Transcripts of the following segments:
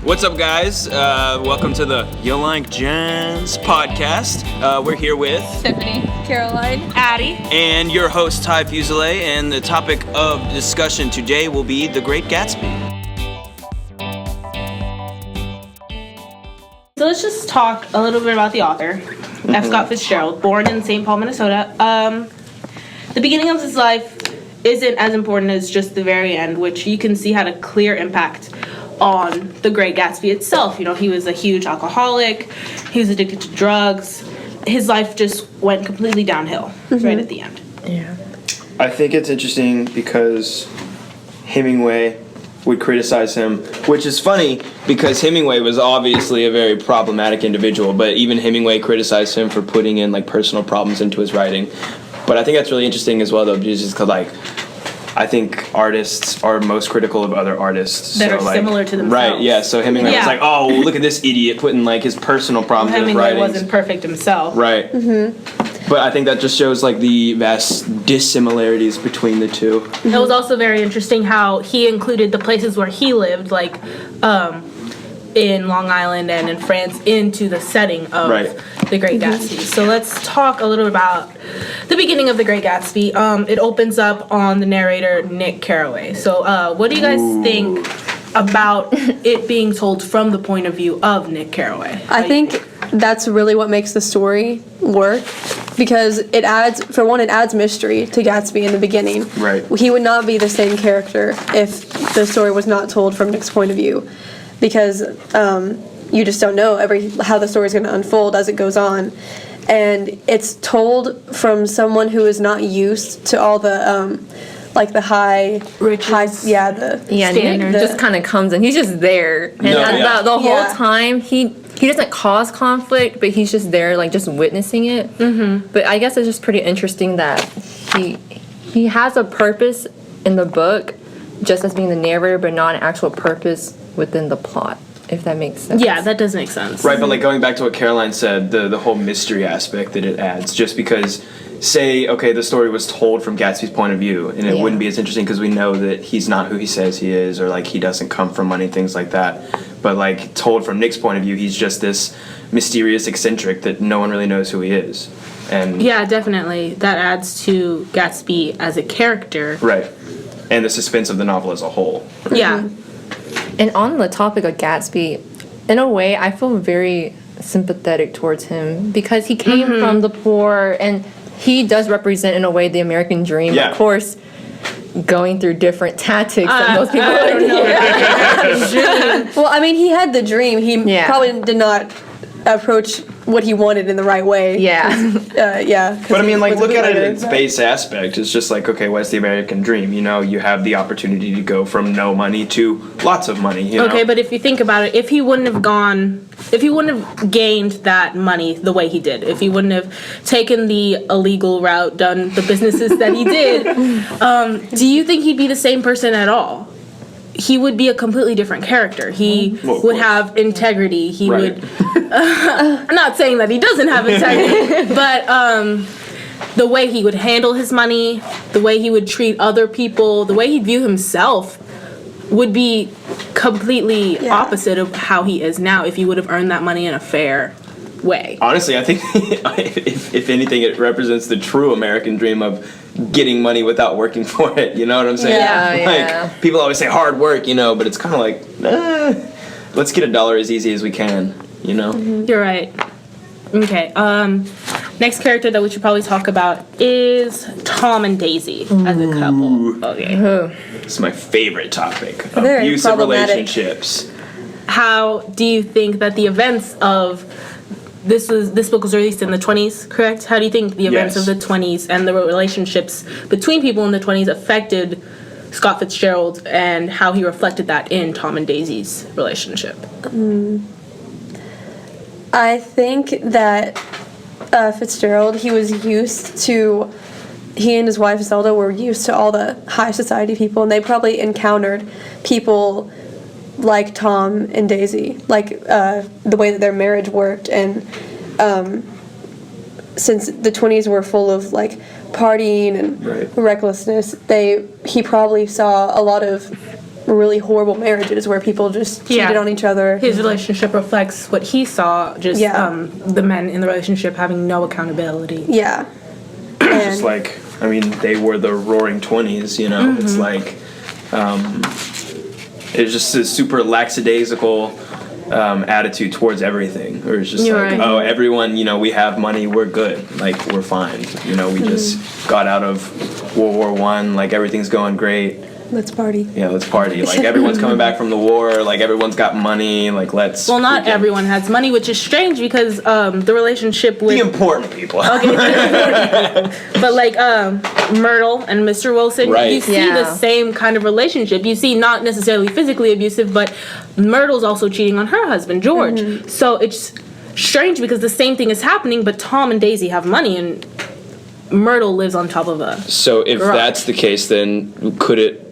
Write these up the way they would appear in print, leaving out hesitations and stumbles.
What's up, guys? Welcome to the You Like Jazz podcast. We're here with Tiffany, Caroline, Addie, and your host, Fuselier, and the topic of discussion today will be The Great Gatsby. So let's just talk a little bit about the author, F. Scott Fitzgerald, born in St. Paul, Minnesota. The beginning of his life isn't as important as just the very end, which you can see had a clear impact on The Great Gatsby itself. You know, he was a huge alcoholic, he was addicted to drugs, his life just went completely downhill right at the end. Yeah. I think it's interesting because Hemingway would criticize him, which is funny because Hemingway was obviously a very problematic individual, but even Hemingway criticized him for putting in like personal problems into his writing. But I think that's really interesting as well, though, just because like I think artists are most critical of other artists That are similar to themselves. Right, yeah. So Hemingway was like, oh, look at this idiot putting like his personal problems in his Hemingway writings. wasn't perfect himself. Right. Mm-hmm. But I think that just shows like the vast dissimilarities between the two. It was also very interesting how he included the places where he lived, like in Long Island and in France, into the setting of The Great Gatsby. So let's talk a little about the beginning of The Great Gatsby. It opens up on the narrator, Nick Carraway. So what do you guys think about it being told from the point of view of Nick Carraway? I think that's really what makes the story work, because it adds mystery to Gatsby in the beginning. Right. He would not be the same character if the story was not told from Nick's point of view, because you just don't know how the story is going to unfold as it goes on. And it's told from someone who is not used to all the the high Riches. Standard. Just kind of comes in. He's just there, and the whole time he doesn't cause conflict, but he's just there, like just witnessing it. Mm-hmm. But I guess it's just pretty interesting that he has a purpose in the book, just as being the narrator, but not an actual purpose within the plot. If that makes sense. Yeah, that does make sense. Right, but like going back to what Caroline said, the whole mystery aspect that it adds, just because, say, okay, the story was told from Gatsby's point of view, and it wouldn't be as interesting because we know that he's not who he says he is, or like he doesn't come from money, things like that. But like told from Nick's point of view, he's just this mysterious eccentric that no one really knows who he is. And yeah, definitely. That adds to Gatsby as a character. Right. And the suspense of the novel as a whole. Yeah. And on the topic of Gatsby, in a way, I feel very sympathetic towards him because he came from the poor, and he does represent, in a way, the American dream. Yeah. Of course, going through different tactics that most people don't know. Well, I mean, he had the dream. He probably did not approach what he wanted in the right way. Yeah. But I mean, like, look at it in its base aspect. It's just like, okay, what's the American dream? You know, you have the opportunity to go from no money to lots of money, you know? Okay, but if you think about it, if he wouldn't have gained that money the way he did, if he wouldn't have taken the illegal route, done the businesses that he did, do you think he'd be the same person at all? He would be a completely different character. He would have integrity. He would... I'm not saying that he doesn't have integrity, but the way he would handle his money, the way he would treat other people, the way he'd view himself would be completely opposite of how he is now if he would have earned that money in a fair way. Honestly, I think if anything, it represents the true American dream of getting money without working for it. You know what I'm saying? Like, people always say hard work, you know, but it's kind of like, let's get $1 as easy as we can, you know? You're right. Okay. Next character that we should probably talk about is Tom and Daisy as a couple. Okay. It's my favorite topic. Very Abusive problematic relationships. How do you think that the events of this book was released in the 20s, correct? How do you think the events of the 20s and the relationships between people in the 20s affected Scott Fitzgerald and how he reflected that in Tom and Daisy's relationship? I think that Fitzgerald, he and his wife Zelda were used to all the high society people, and they probably encountered people like Tom and Daisy, like the way that their marriage worked. And since the 20s were full of like partying and recklessness, he probably saw a lot of really horrible marriages where people just cheated on each other. His relationship reflects what he saw, just the men in the relationship having no accountability. Yeah. Just like, I mean, they were the roaring 20s, you know? It's like, it's just a super lackadaisical attitude towards everything. Or it's just oh, everyone, you know, we have money, we're good. Like, we're fine. You know, we just got out of World War I, like, everything's going great. Let's party. Yeah, let's party. Like, everyone's coming back from the war. Like, everyone's got money. Like, let's... Well, not everyone has money, which is strange because the relationship with... The important people. Okay. But, like, Myrtle and Mr. Wilson, you see the same kind of relationship. You see not necessarily physically abusive, but Myrtle's also cheating on her husband, George. So it's strange because the same thing is happening, but Tom and Daisy have money, and Myrtle lives on top of a... So if that's the case, then could it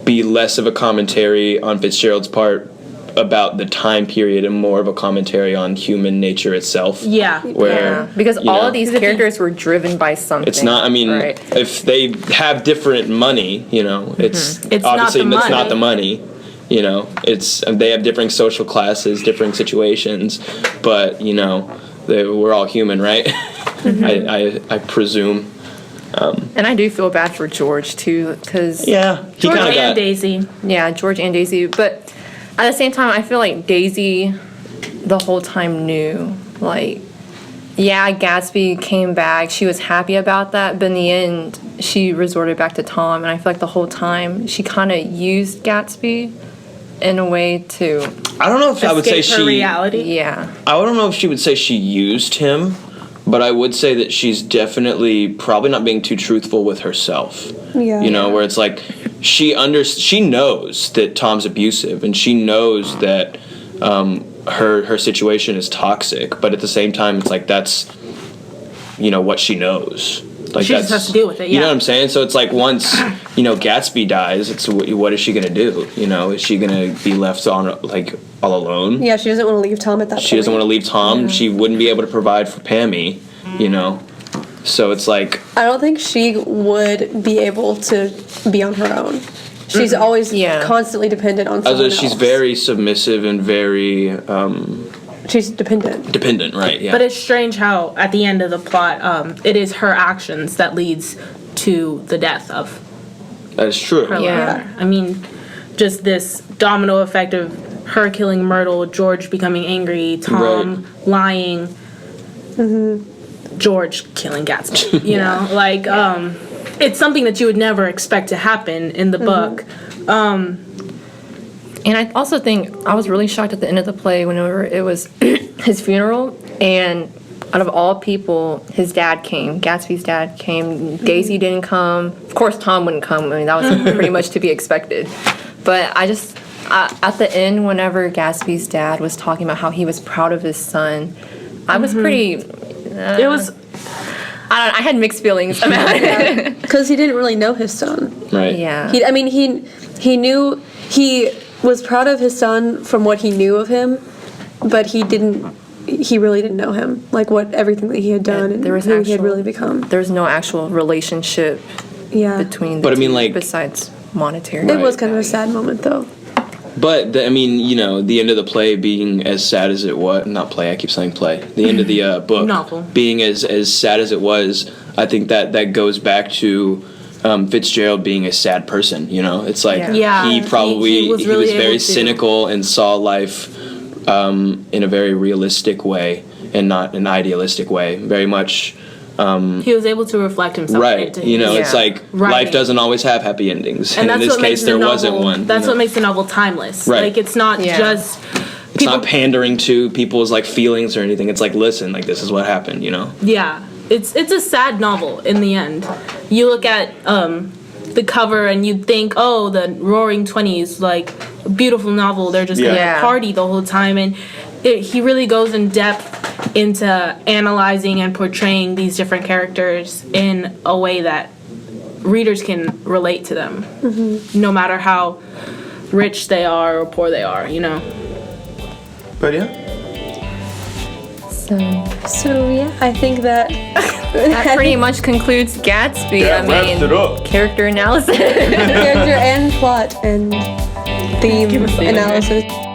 be less of a commentary on Fitzgerald's part about the time period and more of a commentary on human nature itself? Where because all of these characters were driven by something. It's not, I mean, if they have different money, you know, it's obviously it's not the money. You know, it's they have different social classes, different situations, but you know, we're all human, right? I presume. And I do feel bad for George too, because George and Daisy. Yeah, George and Daisy. But at the same time, I feel like Daisy the whole time knew. Like, Gatsby came back. She was happy about that, but in the end, she resorted back to Tom. And I feel like the whole time she kind of used Gatsby in a way to. I don't know if I would say she. Reality. Yeah. I don't know if she would say she used him. But I would say that she's definitely probably not being too truthful with herself. Yeah. You know, where it's like she knows that Tom's abusive and she knows that her situation is toxic, but at the same time it's like that's what she knows. Like she just has to deal with it. You know what I'm saying? So it's like once Gatsby dies, it's what is she gonna do? You know, is she gonna be left on like all alone? Yeah, she doesn't want to leave Tom at that point. She doesn't want to leave Tom. She wouldn't be able to provide for Pammy. You know, so it's like I don't think she would be able to be on her own. She's always constantly dependent on someone else. She's very submissive and very. She's dependent. Dependent, right? Yeah. But it's strange how at the end of the plot, it is her actions that leads to the death of. That is true. Her lover. I mean, just this domino effect of her killing Myrtle, George becoming angry, Tom lying, George killing Gatsby. You know, like it's something that you would never expect to happen in the book. And I also think I was really shocked at the end of the play whenever it was his funeral, and out of all people, his dad came. Gatsby's dad came. Daisy didn't come. Of course, Tom wouldn't come. I mean, that was pretty much to be expected. But at the end, whenever Gatsby's dad was talking about how he was proud of his son, I was pretty... it was... I had mixed feelings about it. Because he didn't really know his son. Right. Yeah. He knew... He was proud of his son from what he knew of him, but he really didn't know him. Like, everything that he had done and who he had really become. There was no actual relationship between the two, besides monetary. It was kind of a sad moment, though. But, the end of the play being as sad as it was... Not play, I keep saying play. The end of the book novel being as sad as it was, I think that goes back to... Fitzgerald being a sad person, it's like he probably he was very cynical and saw life in a very realistic way and not an idealistic way. Very much. He was able to reflect himself. Right. It's like life doesn't always have happy endings, and in this case, there wasn't one. That's what makes the novel timeless. Right. Like it's not just. It's not pandering to people's like feelings or anything. It's like, listen, like this is what happened. Yeah. It's a sad novel in the end. You look at the cover and you'd think, oh, the Roaring 20s, like a beautiful novel. They're just gonna party the whole time, and he really goes in depth into analyzing and portraying these different characters in a way that readers can relate to them, no matter how rich they are or poor they are. But yeah. So yeah, I think that pretty much concludes Gatsby. Wraps it up. Character analysis. Character and plot and theme Give us the analysis.